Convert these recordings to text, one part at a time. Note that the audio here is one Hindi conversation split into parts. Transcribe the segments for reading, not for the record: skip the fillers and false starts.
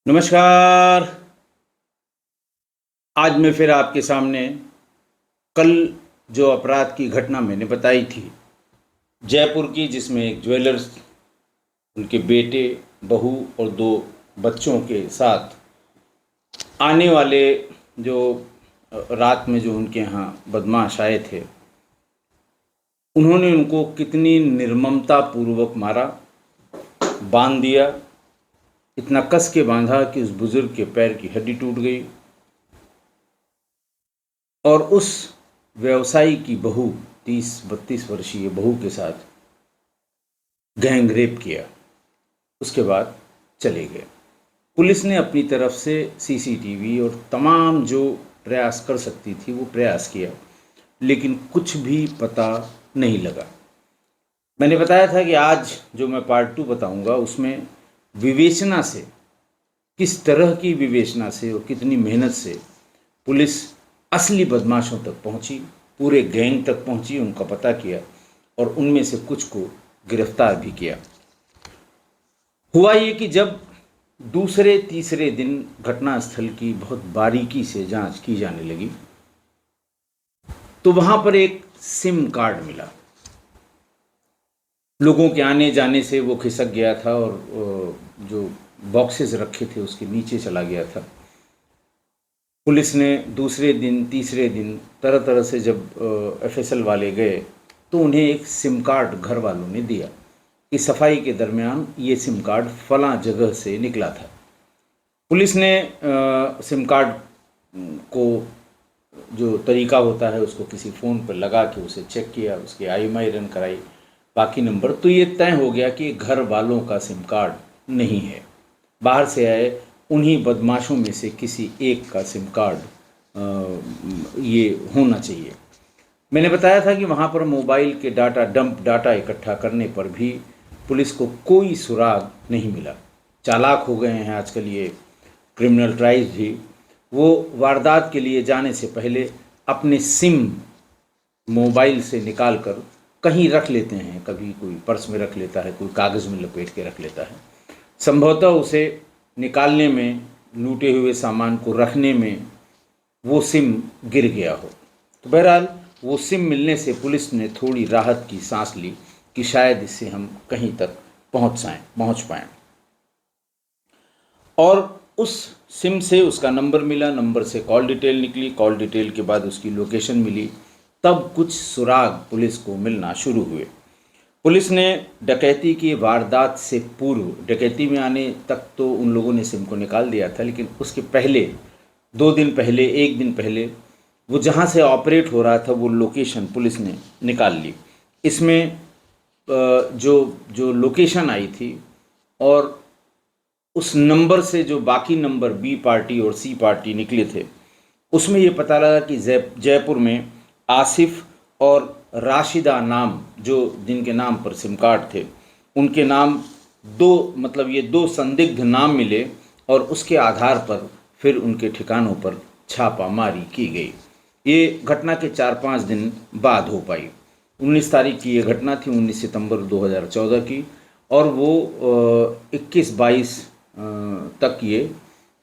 नमस्कार। आज मैं फिर आपके सामने कल जो अपराध की घटना मैंने बताई थी जयपुर की, जिसमें एक ज्वेलर्स उनके बेटे, बहू और दो बच्चों के साथ आने वाले जो रात में जो उनके यहाँ बदमाश आए थे, उन्होंने उनको कितनी निर्ममता पूर्वक मारा, बांध दिया, इतना कस के बांधा कि उस बुजुर्ग के पैर की हड्डी टूट गई और उस व्यवसायी की बहू, 30-32 वर्षीय बहू के साथ गैंग रेप किया। उसके बाद चले गए। पुलिस ने अपनी तरफ से सीसीटीवी और तमाम जो प्रयास कर सकती थी वो प्रयास किया, लेकिन कुछ भी पता नहीं लगा। मैंने बताया था कि आज जो मैं पार्ट 2 बताऊंगा उसमें विवेचना से, किस तरह की विवेचना से और कितनी मेहनत से पुलिस असली बदमाशों तक पहुंची, पूरे गैंग तक पहुंची, उनका पता किया और उनमें से कुछ को गिरफ्तार भी किया। हुआ ये कि जब दूसरे तीसरे दिन घटनास्थल की बहुत बारीकी से जांच की जाने लगी तो वहां पर एक सिम कार्ड मिला। लोगों के आने जाने से वो खिसक गया था और जो बॉक्सेस रखे थे उसके नीचे चला गया था। पुलिस ने दूसरे दिन तीसरे दिन तरह तरह से जब एफएसएल वाले गए तो उन्हें एक सिम कार्ड घर वालों ने दिया कि सफाई के दरमियान ये सिम कार्ड फलां जगह से निकला था। पुलिस ने सिम कार्ड को, जो तरीका होता है, उसको किसी फ़ोन पर लगा के उसे चेक किया, उसकी IMEI रन कराई, बाकी नंबर, तो ये तय हो गया कि घर वालों का सिम कार्ड नहीं है, बाहर से आए उन्हीं बदमाशों में से किसी एक का सिम कार्ड ये होना चाहिए। मैंने बताया था कि वहाँ पर मोबाइल के डंप डाटा इकट्ठा करने पर भी पुलिस को कोई सुराग नहीं मिला। चालाक हो गए हैं आजकल ये क्रिमिनल ट्राइज भी। वो वारदात के लिए जाने से पहले अपने सिम मोबाइल से निकाल कर कहीं रख लेते हैं, कभी कोई पर्स में रख लेता है, कोई कागज़ में लपेट के रख लेता है। संभवतः उसे निकालने में, लूटे हुए सामान को रखने में वो सिम गिर गया हो। तो बहरहाल वो सिम मिलने से पुलिस ने थोड़ी राहत की सांस ली कि शायद इससे हम कहीं तक पहुंच पाएं। और उस सिम से उसका नंबर मिला, नंबर से कॉल डिटेल निकली, कॉल डिटेल के बाद उसकी लोकेशन मिली, तब कुछ सुराग पुलिस को मिलना शुरू हुए। पुलिस ने डकैती की वारदात से पूर्व, डकैती में आने तक तो उन लोगों ने सिम को निकाल दिया था, लेकिन उसके पहले 2 दिन पहले, 1 दिन पहले वो जहाँ से ऑपरेट हो रहा था वो लोकेशन पुलिस ने निकाल ली। इसमें जो लोकेशन आई थी और उस नंबर से जो बाकी नंबर बी पार्टी और सी पार्टी निकले थे, उसमें ये पता लगा कि जयपुर में आसिफ और राशिदा नाम, जो जिनके नाम पर सिम कार्ड थे, उनके नाम ये दो संदिग्ध नाम मिले और उसके आधार पर फिर उनके ठिकानों पर छापामारी की गई। ये घटना के 4-5 दिन बाद हो पाई। 19 तारीख की ये घटना थी, 19 सितंबर 2014 की, और वो 21-22 तक ये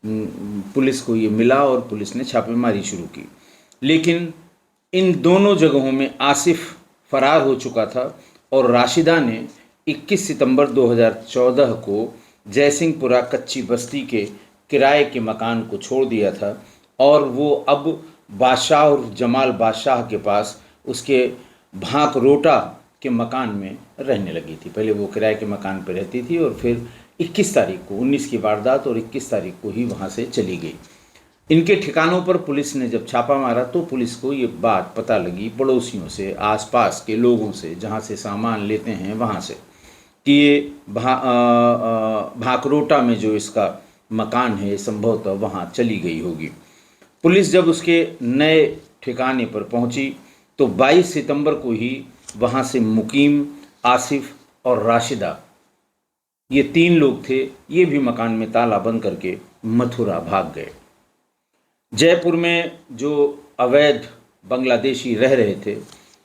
पुलिस को ये मिला और पुलिस ने छापेमारी शुरू की। लेकिन इन दोनों जगहों में आसिफ फरार हो चुका था और राशिदा ने 21 सितंबर 2014 को जयसिंहपुरा कच्ची बस्ती के किराए के मकान को छोड़ दिया था और वो अब बादशाह और जमाल बादशाह के पास उसके भांकरोटा के मकान में रहने लगी थी। पहले वो किराए के मकान पर रहती थी और फिर 21 तारीख को, 19 की वारदात और 21 तारीख को ही वहाँ से चली गई। इनके ठिकानों पर पुलिस ने जब छापा मारा तो पुलिस को ये बात पता लगी पड़ोसियों से, आसपास के लोगों से, जहाँ से सामान लेते हैं वहाँ से, कि ये भांकरोटा में जो इसका मकान है संभवतः वहाँ चली गई होगी। पुलिस जब उसके नए ठिकाने पर पहुँची तो 22 सितंबर को ही वहाँ से मुकीम, आसिफ और राशिदा, ये 3 लोग थे, ये भी मकान में ताला बंद करके मथुरा भाग गए। जयपुर में जो अवैध बांग्लादेशी रह रहे थे,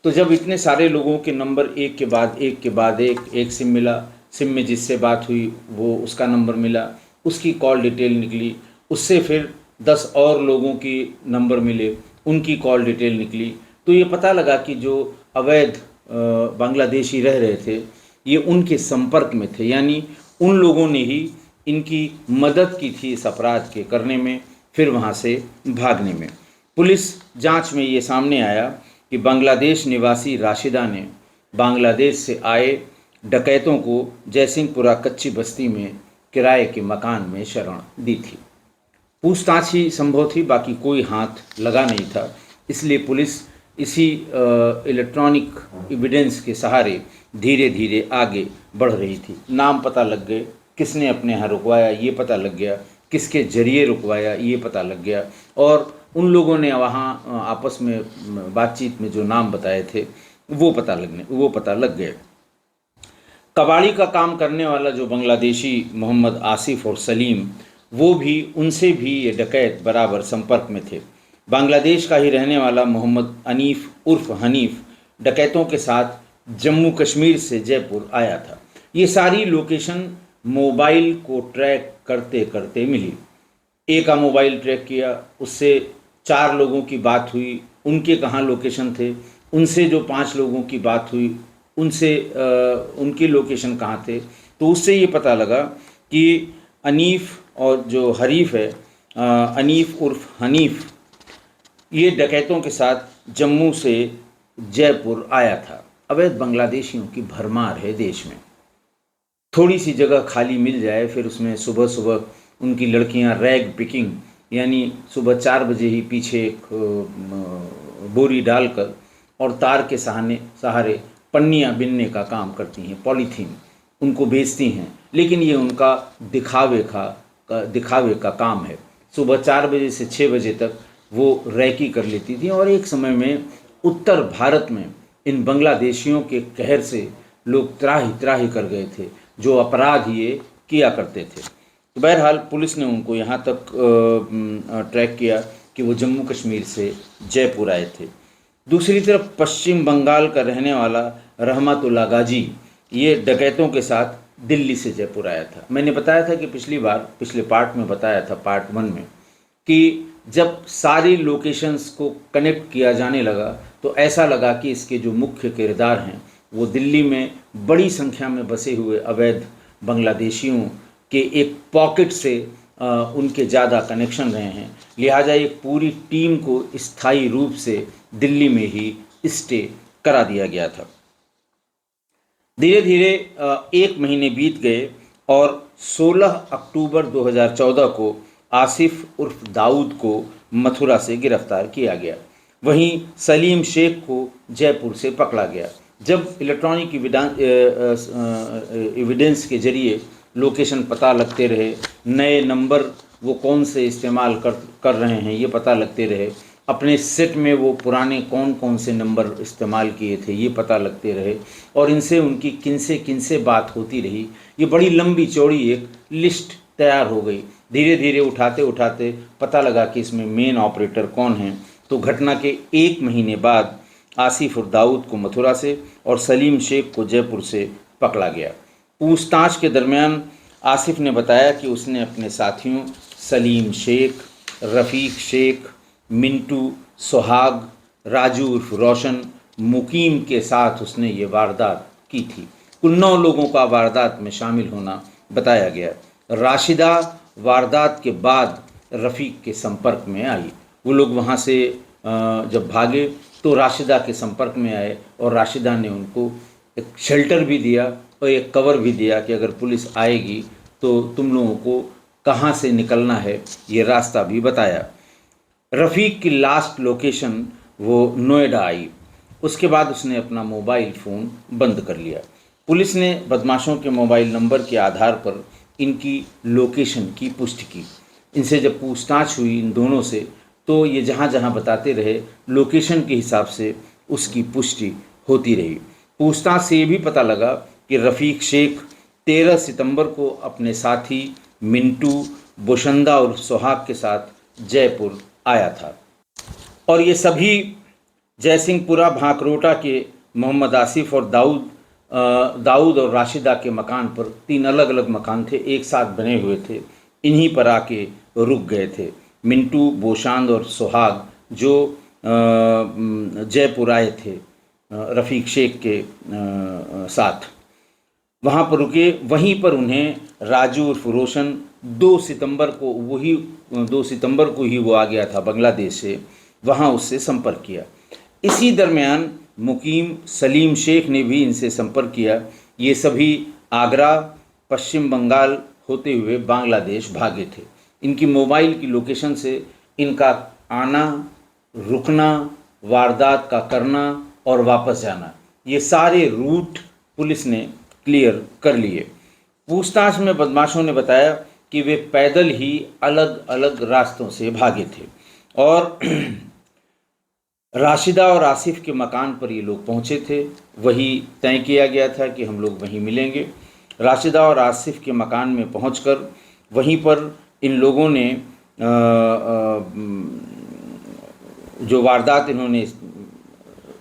तो जब इतने सारे लोगों के नंबर एक के बाद एक सिम मिला, सिम में जिससे बात हुई वो उसका नंबर मिला, उसकी कॉल डिटेल निकली। उससे फिर 10 और लोगों की नंबर मिले, उनकी कॉल डिटेल निकली। तो ये पता लगा कि जो अवैध बांग्लादेशी रह रहे थे ये उनके संपर्क में थे, यानी उन लोगों ने ही इनकी मदद की थी इस अपराध के करने में, फिर वहाँ से भागने में। पुलिस जांच में ये सामने आया कि बांग्लादेश निवासी राशिदा ने बांग्लादेश से आए डकैतों को जयसिंहपुरा कच्ची बस्ती में किराए के मकान में शरण दी थी। पूछताछ ही संभव थी, बाकी कोई हाथ लगा नहीं था, इसलिए पुलिस इसी इलेक्ट्रॉनिक एविडेंस के सहारे धीरे धीरे आगे बढ़ रही थी। नाम पता लग गए, किसने अपने यहाँ रुकवाया ये पता लग गया, किसके जरिए रुकवाया ये पता लग गया, और उन लोगों ने वहाँ आपस में बातचीत में जो नाम बताए थे वो पता लग गए। कबाड़ी का काम करने वाला जो बांग्लादेशी मोहम्मद आसिफ और सलीम, वो भी उनसे भी ये डकैत बराबर संपर्क में थे। बांग्लादेश का ही रहने वाला मोहम्मद अनीफ उर्फ हनीफ डकैतों के साथ जम्मू कश्मीर से जयपुर आया था। ये सारी लोकेशन मोबाइल को ट्रैक करते करते मिली। एक का मोबाइल ट्रैक किया, उससे 4 लोगों की बात हुई, उनके कहाँ लोकेशन थे, उनसे जो 5 लोगों की बात हुई उनसे उनके लोकेशन कहाँ थे। तो उससे ये पता लगा कि अनीफ और जो हरीफ है अनीफ उर्फ हनीफ, ये डकैतों के साथ जम्मू से जयपुर आया था। अवैध बांग्लादेशियों की भरमार है देश में। थोड़ी सी जगह खाली मिल जाए फिर उसमें सुबह सुबह उनकी लड़कियां रैग पिकिंग, यानी सुबह 4 बजे ही पीछे एक बोरी डालकर और तार के सहारे पन्नियाँ बिनने का काम करती हैं, पॉलीथीन उनको बेचती हैं। लेकिन ये उनका दिखावे का काम है। सुबह 4 बजे से 6 बजे तक वो रैकी कर लेती थी, और एक समय में उत्तर भारत में इन बांग्लादेशियों के कहर से लोग त्राही त्राही कर गए थे, जो अपराध ये किया करते थे। तो बहरहाल पुलिस ने उनको यहाँ तक ट्रैक किया कि वो जम्मू कश्मीर से जयपुर आए थे। दूसरी तरफ पश्चिम बंगाल का रहने वाला रहमतुल्लाह गाजी, ये डकैतों के साथ दिल्ली से जयपुर आया था। मैंने बताया था कि पिछले पार्ट में बताया था, पार्ट 1 में, कि जब सारी लोकेशंस को कनेक्ट किया जाने लगा तो ऐसा लगा कि इसके जो मुख्य किरदार हैं वो दिल्ली में बड़ी संख्या में बसे हुए अवैध बांग्लादेशियों के एक पॉकेट से उनके ज़्यादा कनेक्शन रहे हैं। लिहाजा एक पूरी टीम को स्थायी रूप से दिल्ली में ही स्टे करा दिया गया था। धीरे धीरे 1 महीने बीत गए और 16 अक्टूबर 2014 को आसिफ उर्फ दाऊद को मथुरा से गिरफ्तार किया गया। वहीं सलीम शेख को जयपुर से पकड़ा गया। जब इलेक्ट्रॉनिक एविडेंस के जरिए लोकेशन पता लगते रहे, नए नंबर वो कौन से इस्तेमाल कर रहे हैं ये पता लगते रहे, अपने सेट में वो पुराने कौन कौन से नंबर इस्तेमाल किए थे ये पता लगते रहे, और इनसे उनकी किनसे बात होती रही, ये बड़ी लंबी चौड़ी एक लिस्ट तैयार हो गई। धीरे धीरे उठाते पता लगा कि इसमें मेन ऑपरेटर कौन हैं। तो घटना के 1 महीने बाद आसिफ और दाऊद को मथुरा से और सलीम शेख को जयपुर से पकड़ा गया। पूछताछ के दरमियान आसिफ ने बताया कि उसने अपने साथियों सलीम शेख, रफ़ीक शेख, मिंटू, सुहाग, राजू उर्फ रोशन, मुकीम के साथ उसने ये वारदात की थी। कुल 9 लोगों का वारदात में शामिल होना बताया गया। राशिदा वारदात के बाद रफ़ीक के संपर्क में आई। वो लोग वहाँ से जब भागे तो राशिदा के संपर्क में आए और राशिदा ने उनको एक शेल्टर भी दिया और एक कवर भी दिया कि अगर पुलिस आएगी तो तुम लोगों को कहाँ से निकलना है ये रास्ता भी बताया। रफ़ीक की लास्ट लोकेशन वो नोएडा आई। उसके बाद उसने अपना मोबाइल फ़ोन बंद कर लिया। पुलिस ने बदमाशों के मोबाइल नंबर के आधार पर इनकी लोकेशन की पुष्टि की। इनसे जब पूछताछ हुई इन दोनों से तो ये जहाँ जहाँ बताते रहे लोकेशन के हिसाब से उसकी पुष्टि होती रही। पूछताछ से ये भी पता लगा कि रफ़ीक शेख 13 सितंबर को अपने साथी मिंटू, बोशंदा और सुहाग के साथ जयपुर आया था, और ये सभी जयसिंहपुरा भांकरोटा के मोहम्मद आसिफ और दाऊद और राशिदा के मकान पर 3 अलग अलग मकान थे, एक साथ बने हुए थे। इन्हीं पर आके रुक गए थे। मिंटू, बोशांद और सुहाग जो जयपुर आए थे रफ़ीक शेख के साथ, वहाँ पर रुके। वहीं पर उन्हें राजू उर्फ रोशन 2 सितंबर को, वही 2 सितंबर को ही वो आ गया था बांग्लादेश से, वहाँ उससे संपर्क किया। इसी दरमियान मुकीम सलीम शेख ने भी इनसे संपर्क किया। ये सभी आगरा, पश्चिम बंगाल होते हुए बांग्लादेश भागे थे। इनकी मोबाइल की लोकेशन से इनका आना, रुकना, वारदात का करना और वापस जाना, ये सारे रूट पुलिस ने क्लियर कर लिए। पूछताछ में बदमाशों ने बताया कि वे पैदल ही अलग अलग रास्तों से भागे थे और राशिदा और आसिफ के मकान पर ये लोग पहुंचे थे। वही तय किया गया था कि हम लोग वहीं मिलेंगे। राशिदा और आसिफ के मकान में पहुंचकर वहीं पर इन लोगों ने जो वारदात इन्होंने,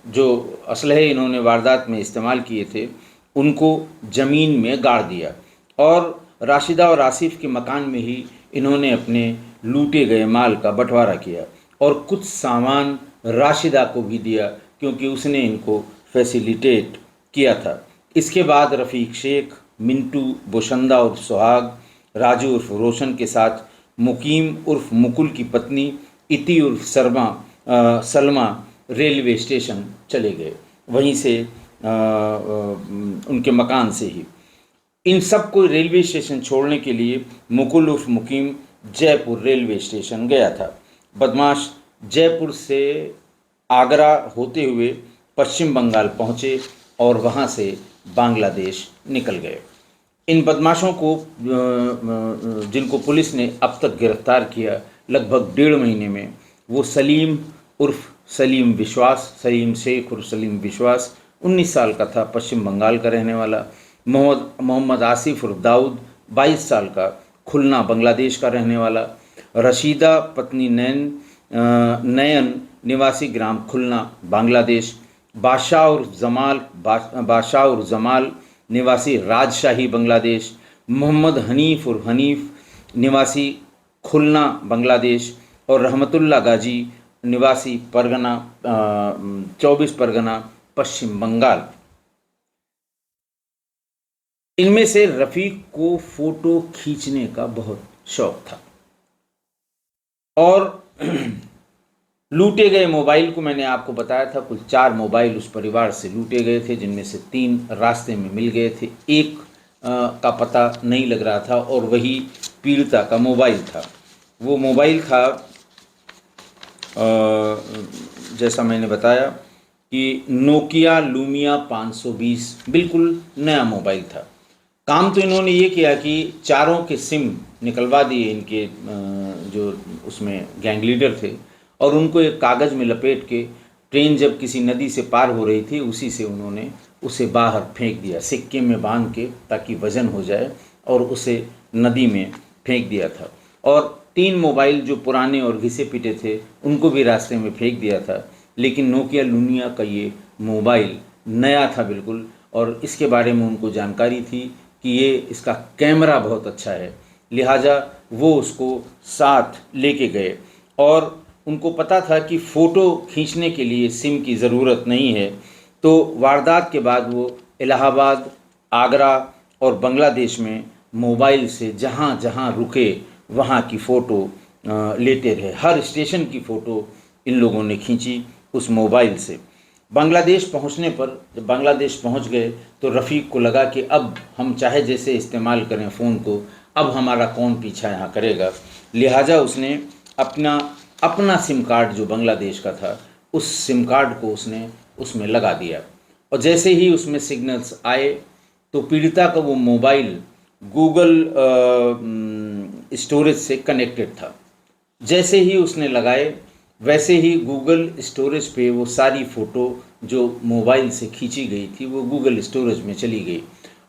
जो असलहे इन्होंने वारदात में इस्तेमाल किए थे, उनको ज़मीन में गाड़ दिया और राशिदा और आसिफ के मकान में ही इन्होंने अपने लूटे गए माल का बंटवारा किया और कुछ सामान राशिदा को भी दिया क्योंकि उसने इनको फैसिलिटेट किया था। इसके बाद रफ़ीक शेख, मिंटू, बोशंदा उर्फ सुहाग, राजू उर्फ रोशन के साथ मुकीम उर्फ मुकुल की पत्नी इति उर्फ सलमा रेलवे स्टेशन चले गए। वहीं से उनके मकान से ही इन सब को रेलवे स्टेशन छोड़ने के लिए मुकुल उर्फ मुकीम जयपुर रेलवे स्टेशन गया था। बदमाश जयपुर से आगरा होते हुए पश्चिम बंगाल पहुँचे और वहाँ से बांग्लादेश निकल गए। इन बदमाशों को जिनको पुलिस ने अब तक गिरफ्तार किया लगभग 1.5 महीने में, वो सलीम उर्फ सलीम विश्वास, सलीम शेख उर्फ सलीम विश्वास 19 साल का था, पश्चिम बंगाल का रहने वाला। मोहम्मद आसिफ उर्फ दाऊद 22 साल का, खुलना बांग्लादेश का रहने वाला। रशीदा पत्नी नयन निवासी ग्राम खुलना बांग्लादेश। बादशाह उर्फ जमाल निवासी राजशाही बांग्लादेश। मोहम्मद हनीफ उर्फ हनीफ निवासी खुलना बांग्लादेश और रहमतुल्ला गाजी निवासी 24 परगना पश्चिम बंगाल। इनमें से रफ़ीक को फोटो खींचने का बहुत शौक था और लूटे गए मोबाइल को मैंने आपको बताया था, कुल 4 मोबाइल उस परिवार से लूटे गए थे, जिनमें से 3 रास्ते में मिल गए थे। एक का पता नहीं लग रहा था और वही पीड़िता का मोबाइल था। वो मोबाइल था जैसा मैंने बताया कि नोकिया लूमिया 520, बिल्कुल नया मोबाइल था। काम तो इन्होंने ये किया कि चारों के सिम निकलवा दिए इनके जो उसमें गैंग लीडर थे और उनको एक कागज़ में लपेट के ट्रेन जब किसी नदी से पार हो रही थी उसी से उन्होंने उसे बाहर फेंक दिया, सिक्के में बांध के, ताकि वज़न हो जाए, और उसे नदी में फेंक दिया था। और 3 मोबाइल जो पुराने और घिसे पिटे थे उनको भी रास्ते में फेंक दिया था। लेकिन नोकिया लूमिया का ये मोबाइल नया था बिल्कुल, और इसके बारे में उनको जानकारी थी कि ये इसका कैमरा बहुत अच्छा है, लिहाजा वो उसको साथ लेके गए। और उनको पता था कि फ़ोटो खींचने के लिए सिम की ज़रूरत नहीं है, तो वारदात के बाद वो इलाहाबाद, आगरा और बांग्लादेश में मोबाइल से जहाँ जहाँ रुके वहाँ की फ़ोटो लेते रहे। हर स्टेशन की फ़ोटो इन लोगों ने खींची उस मोबाइल से। बांग्लादेश पहुँचने पर, जब बांग्लादेश पहुँच गए तो रफ़ीक को लगा कि अब हम चाहे जैसे इस्तेमाल करें फ़ोन को, अब हमारा कौन पीछा यहाँ करेगा। लिहाजा उसने अपना सिम कार्ड जो बांग्लादेश का था, उस सिम कार्ड को उसने उसमें लगा दिया। और जैसे ही उसमें सिग्नल्स आए तो पीड़िता का वो मोबाइल गूगल स्टोरेज से कनेक्टेड था। जैसे ही उसने लगाए वैसे ही गूगल स्टोरेज पे वो सारी फ़ोटो जो मोबाइल से खींची गई थी वो गूगल स्टोरेज में चली गई,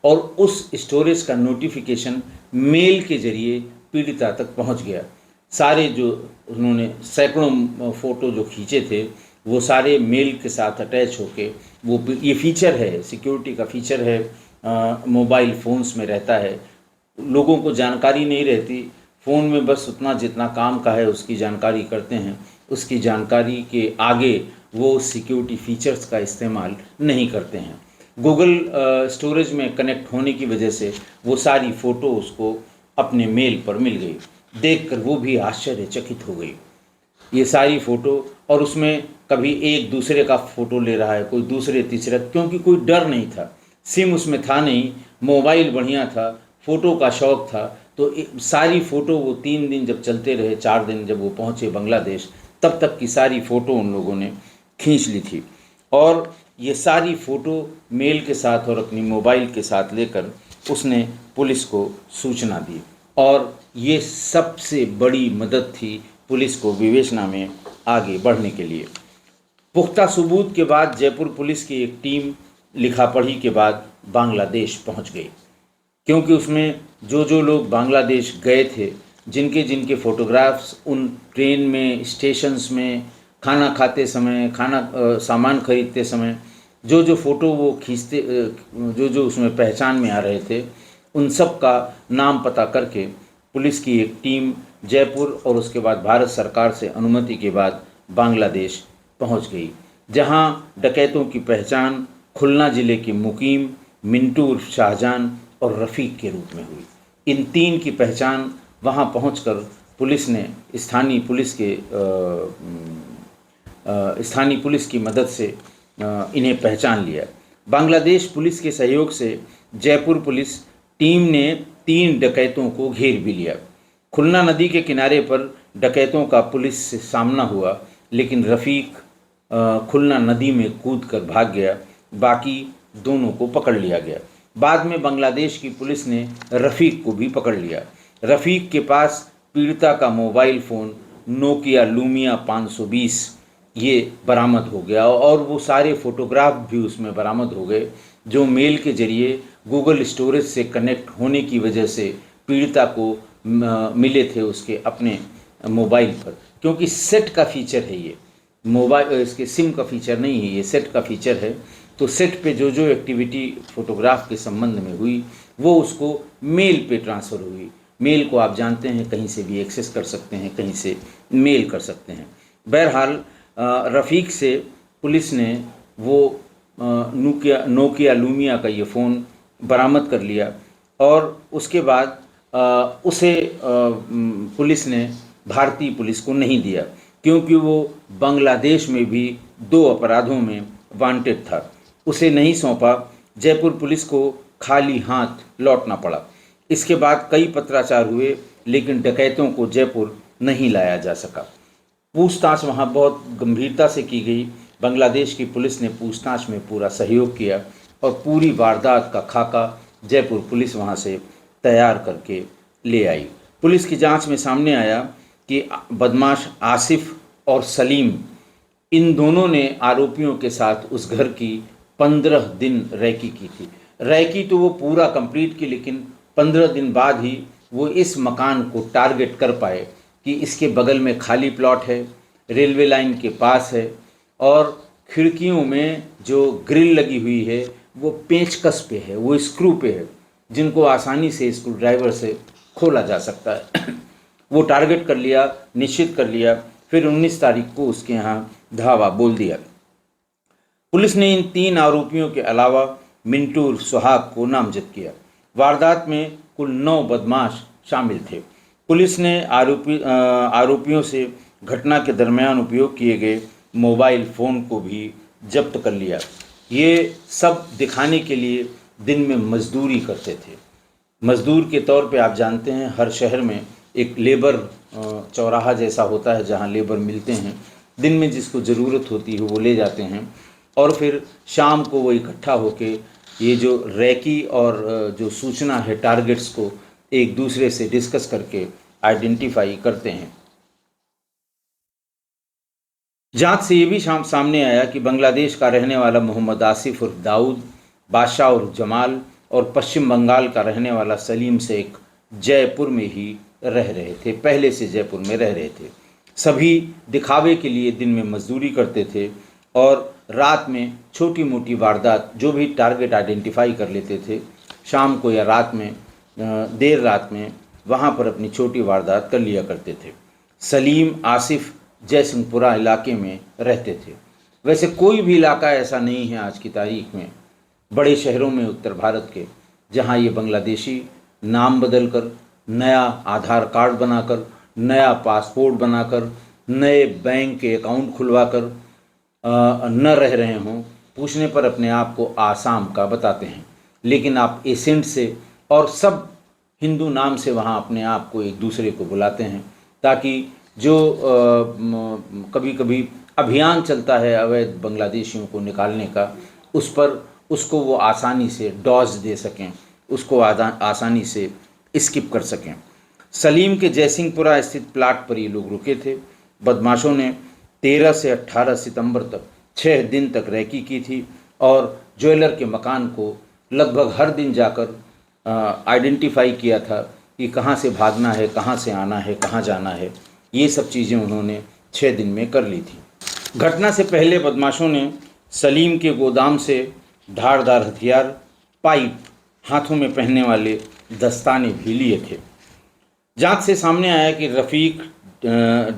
और उस स्टोरेज का नोटिफिकेशन मेल के ज़रिए पीड़िता तक पहुंच गया। सारे जो उन्होंने सैकड़ों फ़ोटो जो खींचे थे वो सारे मेल के साथ अटैच होके, वो ये फीचर है, सिक्योरिटी का फीचर है, मोबाइल फ़ोन्स में रहता है। लोगों को जानकारी नहीं रहती फ़ोन में बस उतना जितना काम का है उसकी जानकारी करते हैं, उसकी जानकारी के आगे वो सिक्योरिटी फीचर्स का इस्तेमाल नहीं करते हैं। गूगल स्टोरेज में कनेक्ट होने की वजह से वो सारी फ़ोटो उसको अपने मेल पर मिल गई। देखकर वो भी आश्चर्यचकित हो गई ये सारी फ़ोटो, और उसमें कभी एक दूसरे का फ़ोटो ले रहा है, कोई दूसरे तीसरे, क्योंकि कोई डर नहीं था, सिम उसमें था नहीं, मोबाइल बढ़िया था, फ़ोटो का शौक़ था। तो सारी फ़ोटो वो 3 दिन जब चलते रहे, 4 दिन जब वो पहुँचे बांग्लादेश, तब तक की सारी फ़ोटो उन लोगों ने खींच ली थी। और ये सारी फ़ोटो मेल के साथ और अपनी मोबाइल के साथ लेकर उसने पुलिस को सूचना दी, और ये सबसे बड़ी मदद थी पुलिस को विवेचना में आगे बढ़ने के लिए। पुख्ता सबूत के बाद जयपुर पुलिस की एक टीम लिखा पढ़ी के बाद बांग्लादेश पहुंच गई, क्योंकि उसमें जो जो लोग बांग्लादेश गए थे, जिनके जिनके फ़ोटोग्राफ्स उन ट्रेन में, स्टेशंस में, खाना खाते समय, सामान खरीदते समय जो जो फ़ोटो वो खींचते, जो जो उसमें पहचान में आ रहे थे, उन सब का नाम पता करके पुलिस की एक टीम जयपुर और उसके बाद भारत सरकार से अनुमति के बाद बांग्लादेश पहुंच गई, जहां डकैतों की पहचान खुलना ज़िले के मुकीम, मिंटू उर्फ शाहजान और रफ़ीक के रूप में हुई। इन 3 की पहचान वहां पहुंचकर पुलिस ने स्थानीय पुलिस की मदद से इन्हें पहचान लिया। बांग्लादेश पुलिस के सहयोग से जयपुर पुलिस टीम ने 3 डकैतों को घेर भी लिया। खुलना नदी के किनारे पर डकैतों का पुलिस से सामना हुआ, लेकिन रफ़ीक खुलना नदी में कूदकर भाग गया, बाकी दोनों को पकड़ लिया गया। बाद में बांग्लादेश की पुलिस ने रफ़ीक को भी पकड़ लिया। रफ़ीक के पास पीड़िता का मोबाइल फ़ोन नोकिया लूमिया 520 ये बरामद हो गया, और वो सारे फ़ोटोग्राफ भी उसमें बरामद हो गए, जो मेल के ज़रिए गूगल स्टोरेज से कनेक्ट होने की वजह से पीड़िता को मिले थे उसके अपने मोबाइल पर। क्योंकि सेट का फीचर है ये, मोबाइल इसके सिम का फीचर नहीं है, ये सेट का फीचर है। तो सेट पे जो जो एक्टिविटी फ़ोटोग्राफ के संबंध में हुई वो उसको मेल पे ट्रांसफ़र हुई। मेल को आप जानते हैं कहीं से भी एक्सेस कर सकते हैं, कहीं से मेल कर सकते हैं। बहरहाल रफ़ीक से पुलिस ने वो नोकिया लूमिया का ये फ़ोन बरामद कर लिया, और उसके बाद उसे पुलिस ने भारतीय पुलिस को नहीं दिया, क्योंकि वो बांग्लादेश में भी 2 अपराधों में वांटेड था। उसे नहीं सौंपा। जयपुर पुलिस को खाली हाथ लौटना पड़ा। इसके बाद कई पत्राचार हुए, लेकिन डकैतों को जयपुर नहीं लाया जा सका। पूछताछ वहाँ बहुत गंभीरता से की गई। बांग्लादेश की पुलिस ने पूछताछ में पूरा सहयोग किया, और पूरी वारदात का खाका जयपुर पुलिस वहाँ से तैयार करके ले आई। पुलिस की जांच में सामने आया कि बदमाश आसिफ और सलीम, इन दोनों ने आरोपियों के साथ उस घर की 15 दिन रैकी की थी। रैकी तो वो पूरा कंप्लीट की, लेकिन 15 दिन बाद ही वो इस मकान को टारगेट कर पाए कि इसके बगल में खाली प्लॉट है, रेलवे लाइन के पास है, और खिड़कियों में जो ग्रिल लगी हुई है वो पेंचकस पे है, वो स्क्रू पे है, जिनको आसानी से स्क्रू ड्राइवर से खोला जा सकता है। वो टारगेट कर लिया, निश्चित कर लिया। फिर 19 तारीख को उसके यहाँ धावा बोल दिया। पुलिस ने इन 3 आरोपियों के अलावा मिंटू उर्फ सुहाग को नामजद किया। वारदात में कुल 9 बदमाश शामिल थे। पुलिस ने आरोपियों से घटना के दरमियान उपयोग किए गए मोबाइल फ़ोन को भी जब्त कर लिया। ये सब दिखाने के लिए दिन में मजदूरी करते थे। मजदूर के तौर पे आप जानते हैं हर शहर में एक लेबर चौराहा जैसा होता है, जहाँ लेबर मिलते हैं। दिन में जिसको ज़रूरत होती है वो ले जाते हैं, और फिर शाम को वो इकट्ठा होके ये जो रैकी और जो सूचना है टारगेट्स को एक दूसरे से डिस्कस करके आइडेंटिफाई करते हैं। जांच से ये भी सामने आया कि बांग्लादेश का रहने वाला मोहम्मद आसिफ उर्फ दाऊद, बादशाह उर्फ जमाल और पश्चिम बंगाल का रहने वाला सलीम शेख जयपुर में ही रह रहे थे, पहले से जयपुर में रह रहे थे। सभी दिखावे के लिए दिन में मजदूरी करते थे, और रात में छोटी मोटी वारदात जो भी टारगेट आइडेंटिफाई कर लेते थे, शाम को या रात में, देर रात में वहाँ पर अपनी छोटी वारदात कर लिया करते थे। सलीम आसिफ जयसिंहपुरा इलाके में रहते थे। वैसे कोई भी इलाका ऐसा नहीं है आज की तारीख में बड़े शहरों में उत्तर भारत के जहाँ ये बांग्लादेशी नाम बदलकर, नया आधार कार्ड बनाकर, नया पासपोर्ट बनाकर, नए बैंक के अकाउंट खुलवाकर न रह रहे हों। पूछने पर अपने आप को आसाम का बताते हैं, लेकिन आप एसेंट से और सब हिंदू नाम से वहाँ अपने आप को एक दूसरे को बुलाते हैं, ताकि जो कभी कभी अभियान चलता है अवैध बांग्लादेशियों को निकालने का, उस पर उसको वो आसानी से डॉज दे सकें, उसको आसानी से स्किप कर सकें। सलीम के जयसिंहपुरा स्थित प्लाट पर ये लोग रुके थे। बदमाशों ने 13 से 18 सितंबर तक 6 दिन तक रैकी की थी और ज्वेलर के मकान को लगभग हर दिन जाकर आइडेंटिफाई किया था कि कहाँ से भागना है, कहाँ से आना है, कहाँ जाना है। ये सब चीज़ें उन्होंने 6 दिन में कर ली थी। घटना से पहले बदमाशों ने सलीम के गोदाम से धारदार हथियार, पाइप, हाथों में पहनने वाले दस्ताने भी लिए थे। जांच से सामने आया कि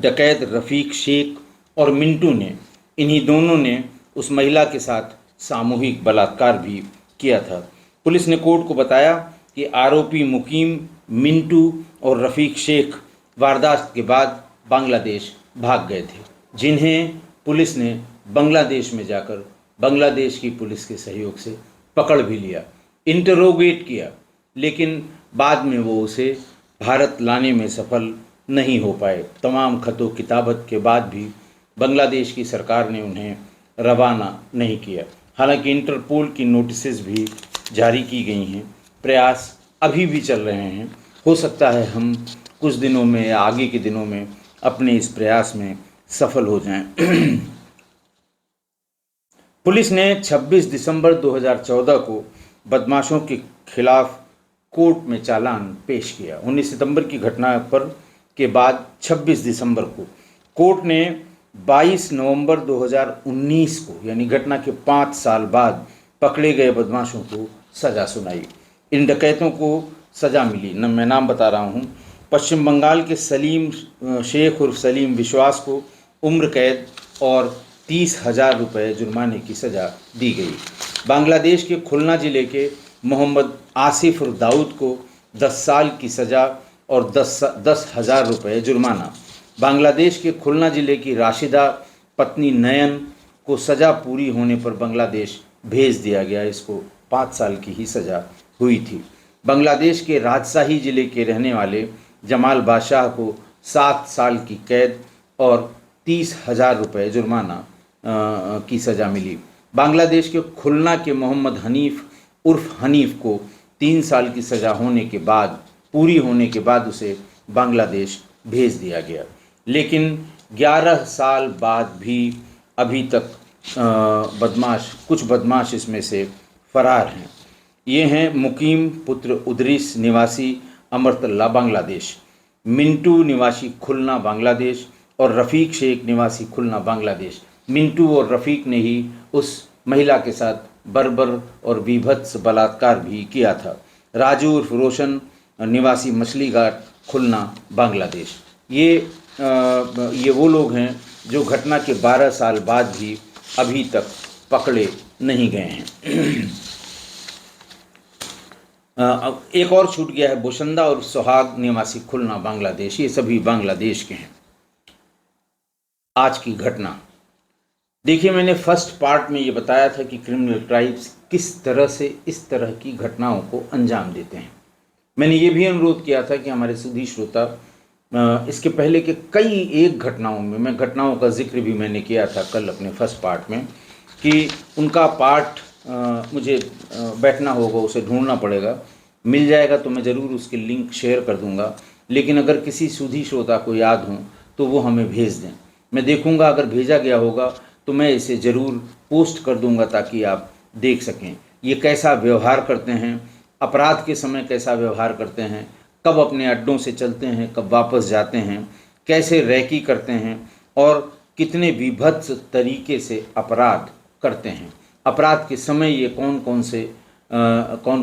डकैत रफ़ीक शेख और मिंटू ने, इन्हीं दोनों ने उस महिला के साथ सामूहिक बलात्कार भी किया था। पुलिस ने कोर्ट को बताया कि आरोपी मुकीम, मिंटू और रफ़ीक शेख वारदात के बाद बांग्लादेश भाग गए थे, जिन्हें पुलिस ने बांग्लादेश में जाकर बांग्लादेश की पुलिस के सहयोग से पकड़ भी लिया, इंटरोगेट किया, लेकिन बाद में वो उसे भारत लाने में सफल नहीं हो पाए। तमाम खतों किताबत के बाद भी बांग्लादेश की सरकार ने उन्हें रवाना नहीं किया। हालांकि इंटरपोल की नोटिसेस भी जारी की गई हैं, प्रयास अभी भी चल रहे हैं। हो सकता है हम कुछ दिनों में या आगे के दिनों में अपने इस प्रयास में सफल हो जाएं। पुलिस ने 26 दिसंबर 2014 को बदमाशों के खिलाफ कोर्ट में चालान पेश किया। 19 सितंबर की घटना पर के बाद 26 दिसंबर को कोर्ट ने 22 नवंबर 2019 को, यानी घटना के 5 साल बाद, पकड़े गए बदमाशों को सज़ा सुनाई। इन डकैतों को सज़ा मिली। मैं नाम बता रहा हूँ। पश्चिम बंगाल के सलीम शेख उर्फ सलीम विश्वास को उम्र कैद और 30,000 रुपये जुर्माने की सज़ा दी गई। बांग्लादेश के खुलना ज़िले के मोहम्मद आसिफ उर्फ दाऊद को 10 साल की सज़ा और 10,000 रुपये जुर्माना। बांग्लादेश के खुलना ज़िले की राशिदा पत्नी नयन को सज़ा पूरी होने पर बांग्लादेश भेज दिया गया। इसको 5 साल की ही सज़ा हुई थी। बांग्लादेश के राजशाही ज़िले के रहने वाले जमाल बादशाह को 7 साल की कैद और 30,000 रुपये जुर्माना की सज़ा मिली। बांग्लादेश के खुलना के मोहम्मद हनीफ उर्फ हनीफ को 3 साल की सज़ा पूरी होने के बाद उसे बांग्लादेश भेज दिया गया। लेकिन 11 साल बाद भी अभी तक कुछ बदमाश इसमें से फरार हैं। ये हैं मुकीम पुत्र उदरिस निवासी अमरतल्ला बांग्लादेश, मिंटू निवासी खुलना बांग्लादेश और रफ़ीक शेख निवासी खुलना बांग्लादेश। मिंटू और रफ़ीक ने ही उस महिला के साथ बर्बर और बीभत्स बलात्कार भी किया था। राजू उर्फ रोशन निवासी मछली घाट खुलना बांग्लादेश। ये वो लोग हैं जो घटना के 12 साल बाद भी अभी तक पकड़े नहीं गए हैं। एक और छूट गया है, बोशंदा और सुहाग निवासी खुलना बांग्लादेश। ये सभी बांग्लादेश के हैं। आज की घटना देखिए, मैंने फर्स्ट पार्ट में ये बताया था कि क्रिमिनल ट्राइब्स किस तरह से इस तरह की घटनाओं को अंजाम देते हैं। मैंने ये भी अनुरोध किया था कि हमारे सुधी श्रोता इसके पहले के कई एक घटनाओं में घटनाओं का जिक्र भी मैंने किया था कल अपने फर्स्ट पार्ट में, कि उनका पार्ट मुझे बैठना होगा, उसे ढूंढना पड़ेगा। मिल जाएगा तो मैं ज़रूर उसके लिंक शेयर कर दूंगा। लेकिन अगर किसी सुधी श्रोता को याद हो तो वो हमें भेज दें। मैं देखूंगा, अगर भेजा गया होगा तो मैं इसे ज़रूर पोस्ट कर दूंगा ताकि आप देख सकें ये कैसा व्यवहार करते हैं, अपराध के समय कैसा व्यवहार करते हैं, कब अपने अड्डों से चलते हैं, कब वापस जाते हैं, कैसे रैकी करते हैं और कितने विभत्स तरीके से अपराध करते हैं। अपराध के समय ये कौन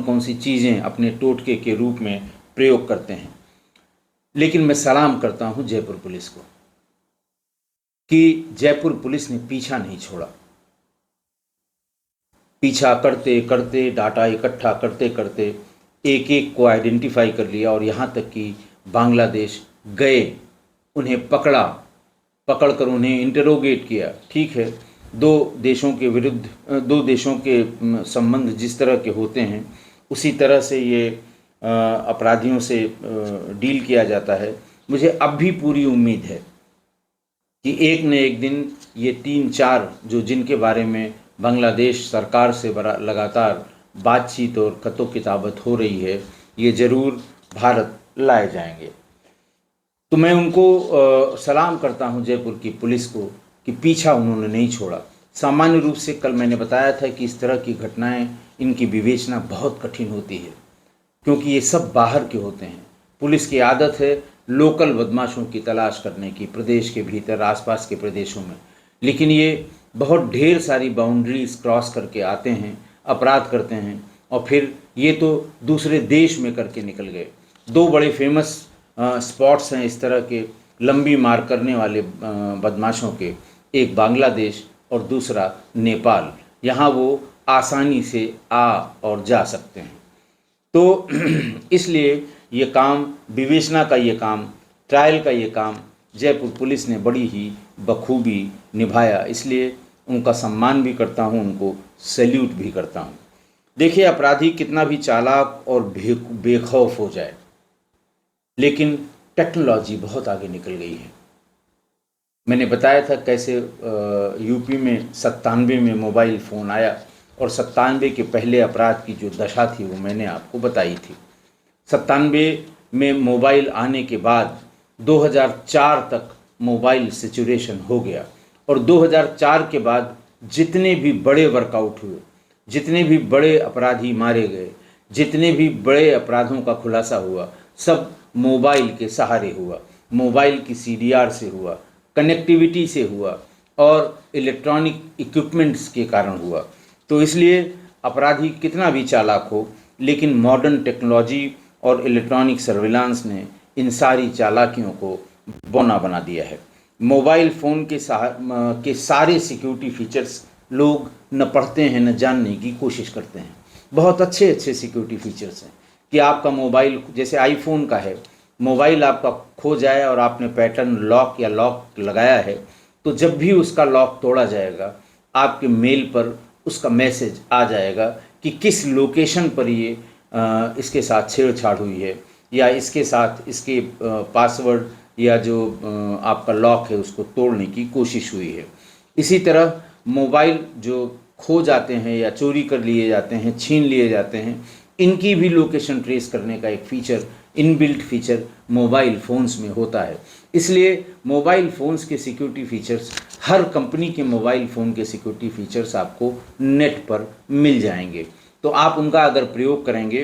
कौन सी चीज़ें अपने टोटके के रूप में प्रयोग करते हैं। लेकिन मैं सलाम करता हूं जयपुर पुलिस को कि जयपुर पुलिस ने पीछा नहीं छोड़ा। पीछा करते करते, डाटा इकट्ठा करते करते एक एक को आइडेंटिफाई कर लिया और यहाँ तक कि बांग्लादेश गए, उन्हें पकड़ा, पकड़कर उन्हें इंटरोगेट किया। ठीक है, दो देशों के विरुद्ध, दो देशों के संबंध जिस तरह के होते हैं उसी तरह से ये अपराधियों से डील किया जाता है। मुझे अब भी पूरी उम्मीद है कि एक न एक दिन ये 3-4 जो जिनके बारे में बांग्लादेश सरकार से लगातार बातचीत और खतो किताबत हो रही है, ये ज़रूर भारत लाए जाएंगे। तो मैं उनको सलाम करता हूं जयपुर की पुलिस को कि पीछा उन्होंने नहीं छोड़ा। सामान्य रूप से कल मैंने बताया था कि इस तरह की घटनाएं, इनकी विवेचना बहुत कठिन होती है क्योंकि ये सब बाहर के होते हैं। पुलिस की आदत है लोकल बदमाशों की तलाश करने की, प्रदेश के भीतर आसपास के प्रदेशों में, लेकिन ये बहुत ढेर सारी बाउंड्रीज क्रॉस करके आते हैं, अपराध करते हैं और फिर ये तो दूसरे देश में करके निकल गए। दो बड़े फेमस स्पॉट्स हैं इस तरह के लंबी मार करने वाले बदमाशों के, एक बांग्लादेश और दूसरा नेपाल। यहाँ वो आसानी से आ और जा सकते हैं। तो इसलिए ये काम, विवेचना का ये काम, ट्रायल का ये काम जयपुर पुलिस ने बड़ी ही बखूबी निभाया, इसलिए उनका सम्मान भी करता हूँ, उनको सैल्यूट भी करता हूँ। देखिए, अपराधी कितना भी चालाक और बेखौफ हो जाए, लेकिन टेक्नोलॉजी बहुत आगे निकल गई है। मैंने बताया था कैसे यूपी में 97 में मोबाइल फ़ोन आया और 97 के पहले अपराध की जो दशा थी वो मैंने आपको बताई थी। 97 में मोबाइल आने के बाद 2004 तक मोबाइल सैचुरेशन हो गया और 2004 के बाद जितने भी बड़े वर्कआउट हुए, जितने भी बड़े अपराधी मारे गए, जितने भी बड़े अपराधों का खुलासा हुआ, सब मोबाइल के सहारे हुआ, मोबाइल की सीडीआर से हुआ, कनेक्टिविटी से हुआ और इलेक्ट्रॉनिक इक्विपमेंट्स के कारण हुआ। तो इसलिए अपराधी कितना भी चालाक हो, लेकिन मॉडर्न टेक्नोलॉजी और इलेक्ट्रॉनिक सर्विलांस ने इन सारी चालाकियों को बौना बना दिया है। मोबाइल फ़ोन के सारे सिक्योरिटी फीचर्स लोग न पढ़ते हैं न जानने की कोशिश करते हैं। बहुत अच्छे अच्छे सिक्योरिटी फीचर्स हैं कि आपका मोबाइल, जैसे आईफोन का है, मोबाइल आपका खो जाए और आपने पैटर्न लॉक या लॉक लगाया है, तो जब भी उसका लॉक तोड़ा जाएगा आपके मेल पर उसका मैसेज आ जाएगा कि किस लोकेशन पर ये इसके साथ छेड़छाड़ हुई है या इसके साथ इसके पासवर्ड या जो आपका लॉक है उसको तोड़ने की कोशिश हुई है। इसी तरह मोबाइल जो खो जाते हैं या चोरी कर लिए जाते हैं, छीन लिए जाते हैं, इनकी भी लोकेशन ट्रेस करने का एक feature, inbuilt feature mobile phones में होता है। इसलिए मोबाइल फ़ोन्स के सिक्योरिटी फीचर्स, हर कंपनी के मोबाइल फ़ोन के सिक्योरिटी फीचर्स आपको नेट पर मिल जाएंगे। तो आप उनका अगर प्रयोग करेंगे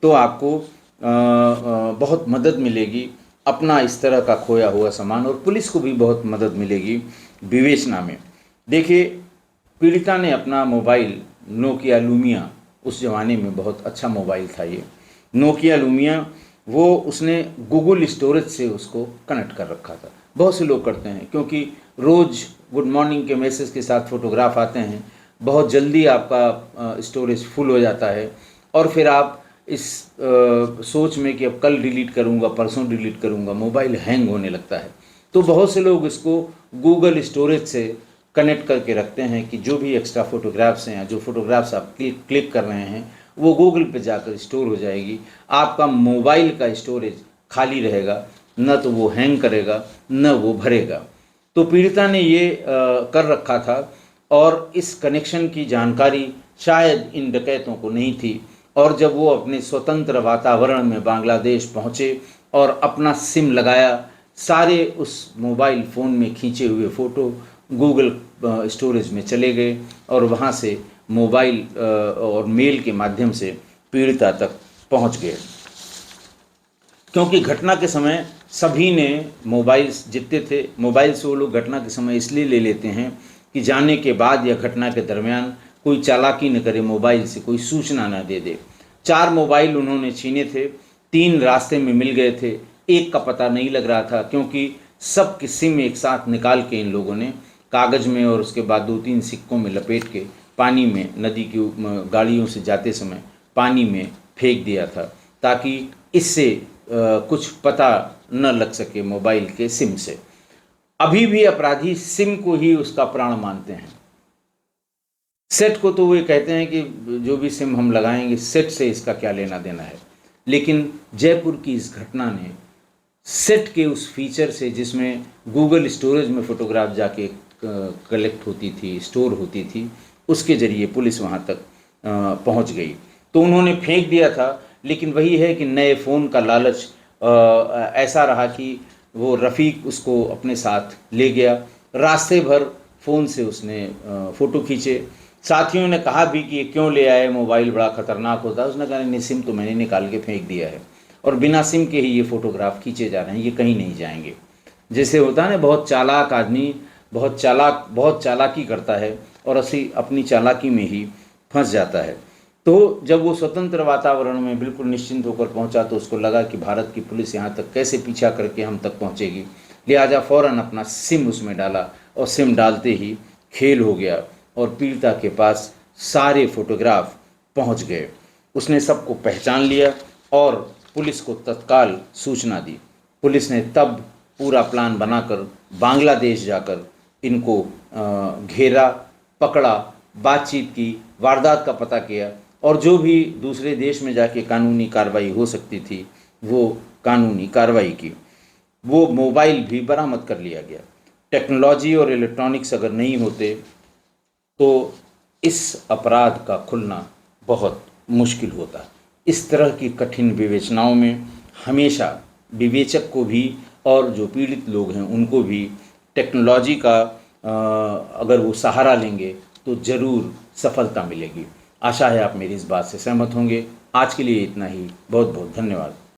तो आपको बहुत मदद मिलेगी अपना इस तरह का खोया हुआ सामान, और पुलिस को भी बहुत मदद मिलेगी विवेचना में। देखिए, पीड़िता ने अपना मोबाइल नोकिया लूमिया, उस ज़माने में बहुत अच्छा मोबाइल था ये नोकिया लूमिया, वो उसने गूगल स्टोरेज से उसको कनेक्ट कर रखा था। बहुत से लोग करते हैं क्योंकि रोज़ गुड मॉर्निंग के मैसेज के साथ फ़ोटोग्राफ आते हैं, बहुत जल्दी आपका स्टोरेज फुल हो जाता है और फिर आप इस सोच में कि अब कल डिलीट करूँगा, परसों डिलीट करूँगा, मोबाइल हैंग होने लगता है। तो बहुत से लोग इसको गूगल स्टोरेज से कनेक्ट करके रखते हैं कि जो भी एक्स्ट्रा फ़ोटोग्राफ्स हैं या जो फ़ोटोग्राफ्स आप क्लिक कर रहे हैं वो गूगल पे जाकर स्टोर हो जाएगी। आपका मोबाइल का स्टोरेज खाली रहेगा, न तो वो हैंग करेगा न वो भरेगा। तो पीड़िता ने ये कर रखा था और इस कनेक्शन की जानकारी शायद इन डकैतों को नहीं थी, और जब वो अपने स्वतंत्र वातावरण में बांग्लादेश पहुँचे और अपना सिम लगाया, सारे उस मोबाइल फ़ोन में खींचे हुए फ़ोटो गूगल स्टोरेज में चले गए और वहाँ से मोबाइल और मेल के माध्यम से पीड़िता तक पहुँच गए। क्योंकि घटना के समय सभी ने मोबाइल्स जितने थे, मोबाइल से वो लोग घटना के समय इसलिए ले लेते हैं कि जाने के बाद या घटना के दरमियान कोई चालाकी न करे, मोबाइल से कोई सूचना न दे दे। 4 मोबाइल उन्होंने छीने थे, 3 रास्ते में मिल गए थे, एक का पता नहीं लग रहा था, क्योंकि सब के सिम एक साथ निकाल के इन लोगों ने कागज़ में और उसके बाद 2-3 सिक्कों में लपेट के पानी में, नदी की गाड़ियों से जाते समय पानी में फेंक दिया था, ताकि इससे कुछ पता न लग सके मोबाइल के सिम से। अभी भी अपराधी सिम को ही उसका प्राण मानते हैं। सेट को तो वे कहते हैं कि जो भी सिम हम लगाएंगे, सेट से इसका क्या लेना देना है। लेकिन जयपुर की इस घटना ने सेट के उस फीचर से, जिसमें गूगल स्टोरेज में फ़ोटोग्राफ जाके कलेक्ट होती थी, स्टोर होती थी, उसके ज़रिए पुलिस वहाँ तक पहुँच गई। तो उन्होंने फेंक दिया था, लेकिन वही है कि नए फ़ोन का लालच ऐसा रहा कि वो रफ़ीक उसको अपने साथ ले गया। रास्ते भर फ़ोन से उसने फ़ोटो खींचे। साथियों ने कहा भी कि ये क्यों ले आए, मोबाइल बड़ा ख़तरनाक होता है। उसने कहा नहीं, सिम तो मैंने निकाल के फेंक दिया है और बिना सिम के ही ये फ़ोटोग्राफ खींचे जा रहे हैं, ये कहीं नहीं जाएंगे। जैसे होता है ना, बहुत चालाक आदमी बहुत चालाकी करता है और अपनी चालाकी में ही फंस जाता है। तो जब वो स्वतंत्र वातावरण में बिल्कुल निश्चिंत होकर पहुंचा, तो उसको लगा कि भारत की पुलिस यहाँ तक कैसे पीछा करके हम तक पहुँचेगी। लिहाजा फ़ौरन अपना सिम उसमें डाला और सिम डालते ही खेल हो गया और पीड़िता के पास सारे फ़ोटोग्राफ पहुँच गए। उसने सबको पहचान लिया और पुलिस को तत्काल सूचना दी। पुलिस ने तब पूरा प्लान बनाकर बांग्लादेश जाकर इनको घेरा, पकड़ा, बातचीत की, वारदात का पता किया और जो भी दूसरे देश में जाके कानूनी कार्रवाई हो सकती थी वो कानूनी कार्रवाई की। वो मोबाइल भी बरामद कर लिया गया। टेक्नोलॉजी और इलेक्ट्रॉनिक्स अगर नहीं होते तो इस अपराध का खुलना बहुत मुश्किल होता। इस तरह की कठिन विवेचनाओं में हमेशा विवेचक को भी और जो पीड़ित लोग हैं उनको भी टेक्नोलॉजी का अगर वो सहारा लेंगे तो ज़रूर सफलता मिलेगी। आशा है आप मेरी इस बात से सहमत होंगे। आज के लिए इतना ही। बहुत बहुत धन्यवाद।